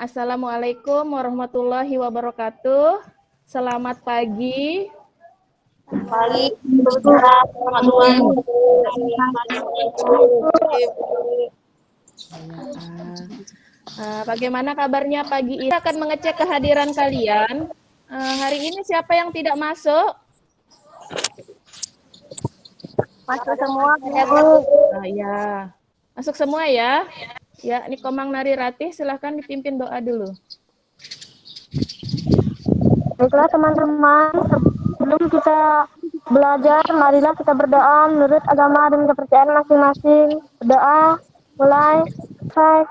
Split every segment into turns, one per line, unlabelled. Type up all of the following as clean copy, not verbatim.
Assalamualaikum warahmatullahi wabarakatuh. Selamat pagi.
Waalaikumsalam warahmatullahi
wabarakatuh. Bagaimana kabarnya pagi ini? Akan mengecek kehadiran kalian. Hari ini siapa yang tidak masuk?
Masuk semua ya Bu.
Ya, masuk semua ya. Ya, ini Komang Nari Ratih, silahkan dipimpin doa dulu.
Baiklah teman-teman, sebelum kita belajar, marilah kita berdoa menurut agama dan kepercayaan masing-masing. Berdoa, mulai, selesai.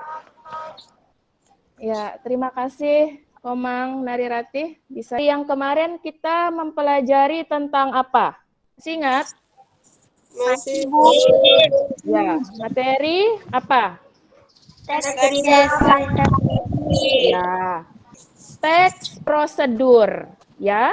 Ya, terima kasih Komang Nari Ratih. Bisa yang kemarin kita mempelajari tentang apa? Masih ingat?
Masih Bu.
Ya, materi apa?
Teks cerita fantasi.
Ya, teks prosedur. Ya,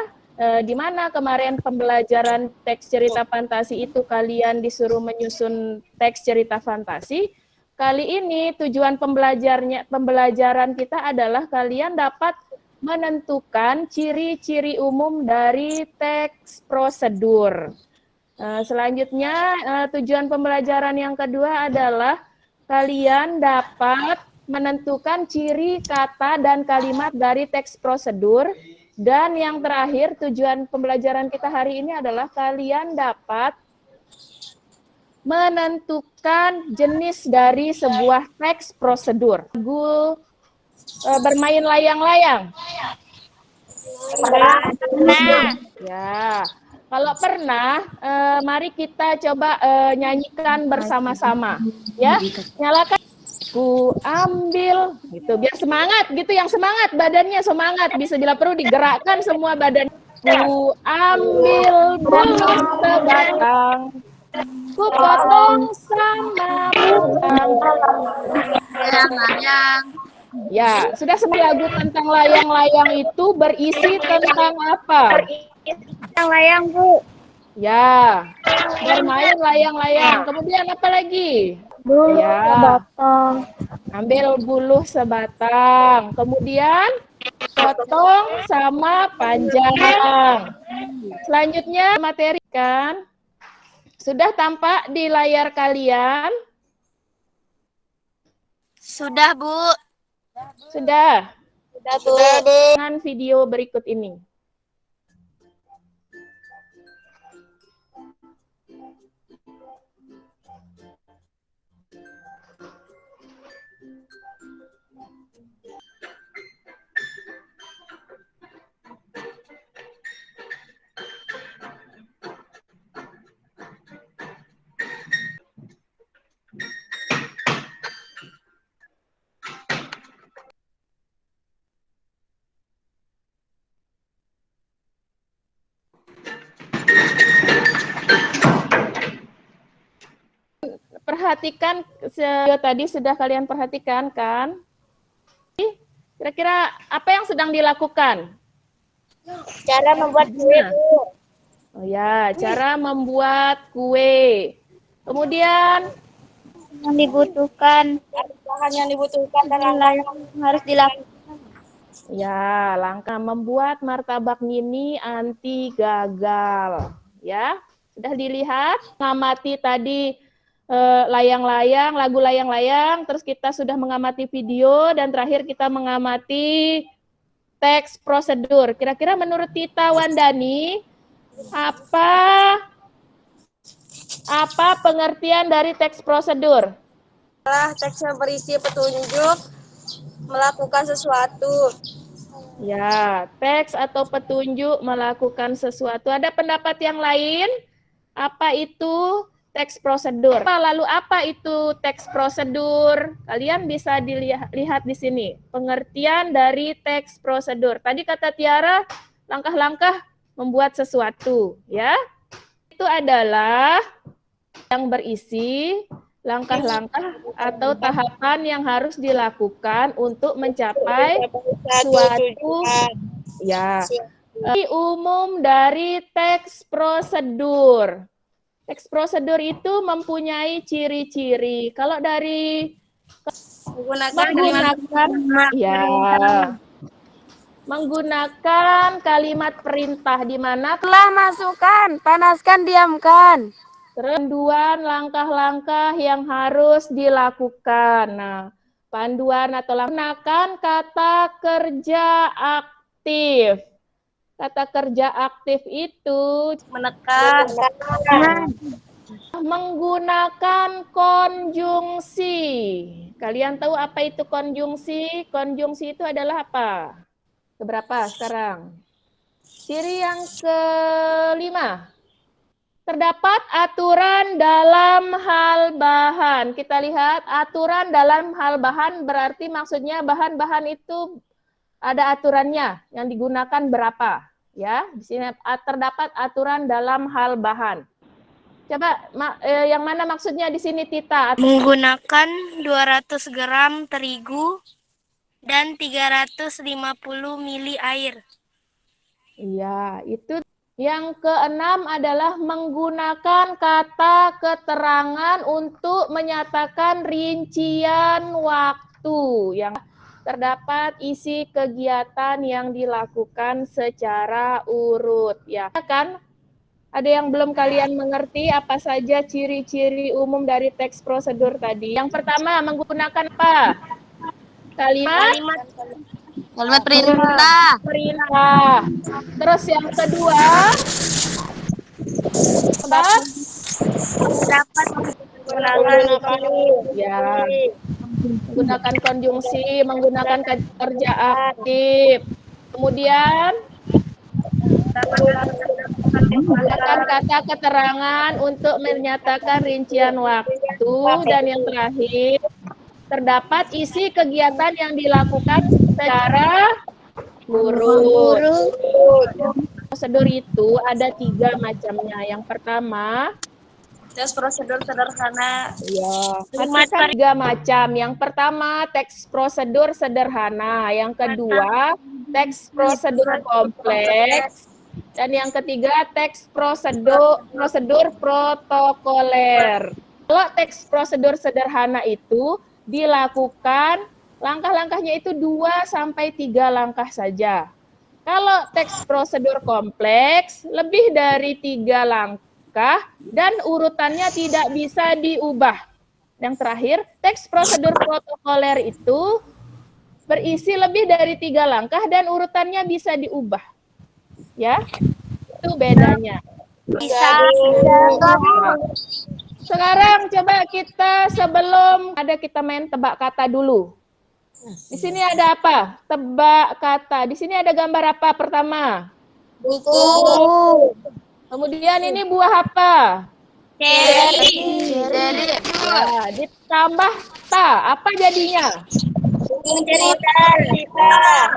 di mana kemarin pembelajaran teks cerita fantasi itu kalian disuruh menyusun teks cerita fantasi. Kali ini tujuan pembelajaran kita adalah kalian dapat menentukan ciri-ciri umum dari teks prosedur. Selanjutnya, tujuan pembelajaran yang kedua adalah kalian dapat menentukan ciri kata dan kalimat dari teks prosedur. Dan yang terakhir, tujuan pembelajaran kita hari ini adalah kalian dapat menentukan jenis dari sebuah teks prosedur. Bermain layang-layang. Ya, kalau pernah, mari kita coba nyanyikan bersama-sama. Ya, nyalakan. Ku ambil, gitu. Biar semangat, gitu. Yang semangat, badannya semangat. Bisa bila perlu digerakkan semua badan. Ku ambil bulu sebatang, ku potong sama pedang.
Layang-layang.
Ya, sudah semua lagu tentang layang-layang itu berisi tentang apa?
Layang Bu.
Ya, bermain layang-layang. Kemudian apa lagi?
Bulu
Ya,
batang.
ambil buluh sebatang. Kemudian potong sama panjang. Selanjutnya materi kan. Sudah tampak di layar kalian?
Sudah Bu.
Sudah.
Sudah Bu.
Dengan video berikut ini. Perhatikan, tadi sudah kalian perhatikan kan? Kira-kira apa yang sedang dilakukan?
Cara membuat kue Bu.
Oh ya, cara membuat kue. Kemudian
Yang dibutuhkan. Bahan yang dibutuhkan dan langkah yang harus dilakukan.
ya, langkah membuat martabak mini anti gagal. Ya, sudah dilihat? Mengamati tadi layang-layang, lagu layang-layang, terus kita sudah mengamati video, dan terakhir kita mengamati teks prosedur. Kira-kira menurut Tita Wandani, apa pengertian dari teks prosedur?
Teks yang berisi petunjuk melakukan sesuatu.
Ya, teks atau petunjuk melakukan sesuatu. Ada pendapat yang lain? Apa itu teks prosedur? Lalu apa itu teks prosedur? Kalian bisa dilihat di sini. Pengertian dari teks prosedur. Tadi kata Tiara, langkah-langkah membuat sesuatu, ya. Itu adalah yang berisi langkah-langkah atau tahapan yang harus dilakukan untuk mencapai suatu ya. Umum dari teks prosedur. Teks prosedur itu mempunyai ciri-ciri. Kalau dari Menggunakan kalimat perintah di mana
telah masukkan, panaskan, diamkan.
panduan langkah-langkah yang harus dilakukan. Nah, panduan atau menggunakan kata kerja aktif. Kata kerja aktif itu
Menekan.
menggunakan konjungsi. Kalian tahu apa itu konjungsi? Konjungsi itu adalah apa? Keberapa sekarang? Ciri yang kelima. Terdapat aturan dalam hal bahan. Kita lihat aturan dalam hal bahan berarti maksudnya bahan-bahan itu ada aturannya yang digunakan berapa, ya. Di sini terdapat aturan dalam hal bahan. Coba yang mana maksudnya di sini Tita?
Menggunakan 200 gram terigu dan 350 mili air.
Iya, itu. Yang keenam adalah menggunakan kata keterangan untuk menyatakan rincian waktu yang terdapat isi kegiatan yang dilakukan secara urut. Ya kan? Ada yang belum kalian mengerti apa saja ciri-ciri umum dari teks prosedur tadi? Yang pertama, menggunakan apa? Kalimat
perintah.
Terus yang kedua,
Dapat menggunakan
ya, menggunakan konjungsi, menggunakan kerja aktif. Kemudian menggunakan kata keterangan untuk menyatakan rincian waktu, dan yang terakhir terdapat isi kegiatan yang dilakukan secara urut. Prosedur itu ada 3 macamnya. Yang pertama,
teks prosedur sederhana.
ya, kan 3 macam. Yang pertama, teks prosedur sederhana. Yang kedua, teks prosedur kompleks. Dan yang ketiga, teks prosedur protokoler. Kalau teks prosedur sederhana itu dilakukan langkah-langkahnya itu 2 sampai 3 langkah saja. Kalau teks prosedur kompleks lebih dari 3 langkah dan urutannya tidak bisa diubah. Yang terakhir, teks prosedur protokoler itu berisi lebih dari 3 langkah dan urutannya bisa diubah. Ya, itu bedanya.
Bisa.
Sekarang coba kita sebelum kita main tebak kata dulu. Di sini ada apa? Tebak kata. Di sini ada gambar apa pertama?
Buku.
Kemudian ini buah apa?
Ceri.
Ya, ditambah ta. Apa jadinya?
Cerita.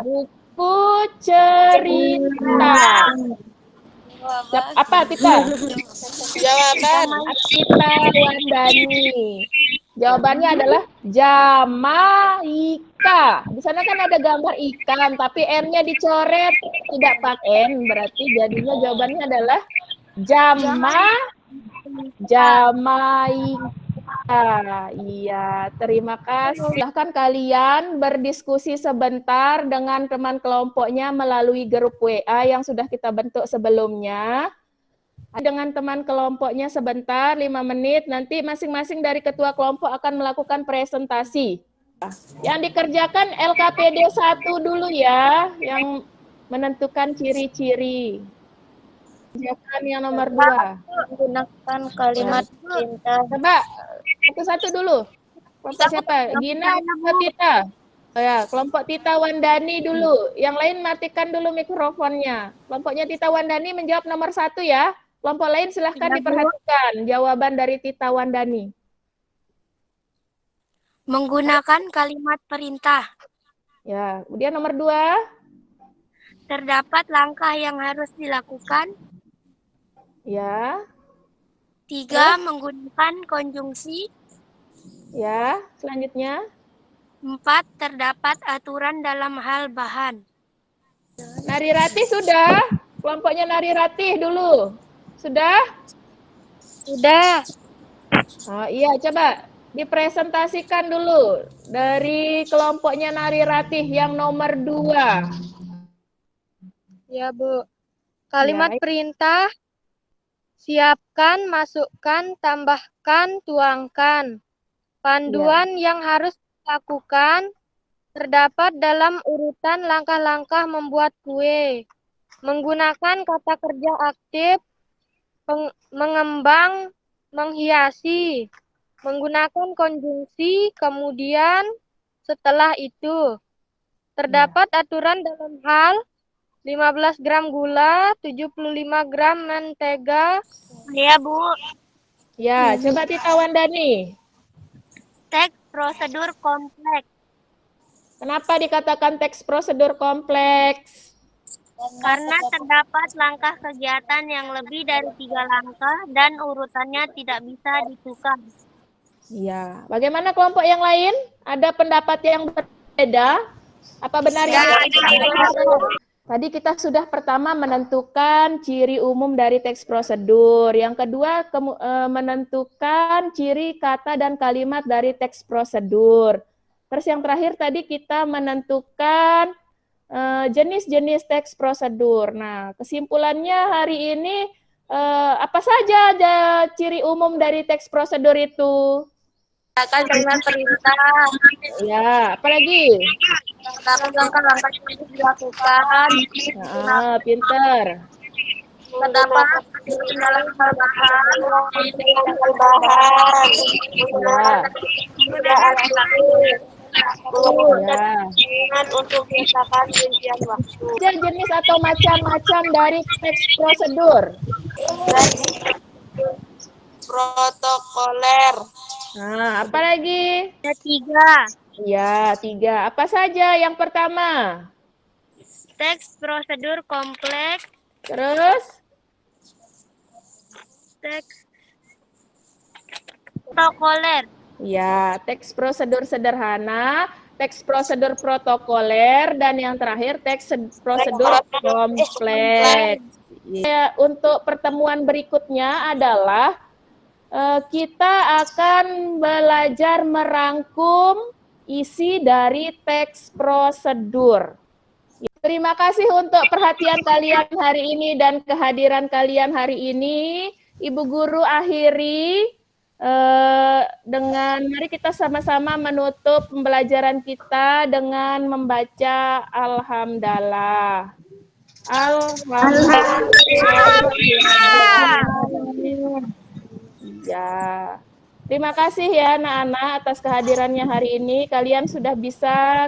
Buku cerita. Apa Tita?
Jawaban.
Tita Wandani. Jawabannya adalah Jamaika. Di sana kan ada gambar ikan, tapi N-nya dicoret, tidak pakai N, berarti jadinya jawabannya adalah Jamaika. Iya, terima kasih. Silahkan kalian berdiskusi sebentar dengan teman kelompoknya melalui grup WA yang sudah kita bentuk sebelumnya. Dengan teman kelompoknya sebentar, 5 menit, nanti masing-masing dari ketua kelompok akan melakukan presentasi. Yang dikerjakan LKPD 1 dulu ya, yang menentukan ciri-ciri. Kerjakan yang nomor 2.
Menggunakan kalimat perintah.
Coba, satu-satu dulu. Kelompok siapa? Gina atau Tita? Oh ya, kelompok Tita Wandani dulu. Yang lain matikan dulu mikrofonnya. Kelompoknya Tita Wandani menjawab nomor 1 ya. Kelompok lain silahkan diperhatikan jawaban dari Tita Wandani.
Menggunakan kalimat perintah.
Ya, kemudian nomor 2.
Terdapat langkah yang harus dilakukan.
Ya.
3. Menggunakan konjungsi.
Ya, selanjutnya.
4. Terdapat aturan dalam hal bahan.
Nari Ratih sudah? Kelompoknya Nari Ratih dulu. Sudah?
Sudah.
Oh iya, coba dipresentasikan dulu dari kelompoknya Nari Ratih yang nomor 2.
Ya, Bu. Kalimat
Ya.
perintah, siapkan, masukkan, tambahkan, tuangkan. Panduan yang harus dilakukan terdapat dalam urutan langkah-langkah membuat kue. Menggunakan kata kerja aktif, mengembang, menghiasi. Menggunakan konjungsi, kemudian, setelah itu. Terdapat aturan dalam hal 15 gram gula, 75 gram mentega.
Ya, Bu.
Ya, coba Tita Wandani.
Teks prosedur kompleks.
Kenapa dikatakan teks prosedur kompleks?
Karena terdapat langkah kegiatan yang lebih dari 3 langkah dan urutannya tidak bisa ditukar.
Iya. Bagaimana kelompok yang lain? Ada pendapat yang berbeda? Apa benar ini? Tadi kita sudah pertama menentukan ciri umum dari teks prosedur. Yang kedua menentukan ciri kata dan kalimat dari teks prosedur. Terus yang terakhir tadi kita menentukan jenis-jenis teks prosedur. Nah, kesimpulannya hari ini apa saja ciri umum dari teks prosedur itu?
Akan kalimat perintah.
Ya, apalagi?
Langkah-langkah yang harus dilakukan.
Nah, pinter.
Terdapat dalam bahan.
Ya.
Sudah aktif.
Ya.
Ingat untuk menyatakan rincian waktu.
Jenis atau macam-macam dari teks prosedur.
Protokoler.
Nah, apalagi?
Ada 3.
Ya, 3. Apa saja? Yang pertama.
Teks prosedur kompleks.
Terus?
Teks protokoler.
Ya, teks prosedur sederhana, teks prosedur protokoler, dan yang terakhir teks prosedur kompleks. Ya, untuk pertemuan berikutnya adalah kita akan belajar merangkum isi dari teks prosedur. Terima kasih untuk perhatian kalian hari ini dan kehadiran kalian hari ini. Ibu Guru akhiri dengan mari kita sama-sama menutup pembelajaran kita dengan membaca Alhamdulillah. Alhamdulillah. Ya. Terima kasih ya anak-anak atas kehadirannya hari ini. Kalian sudah bisa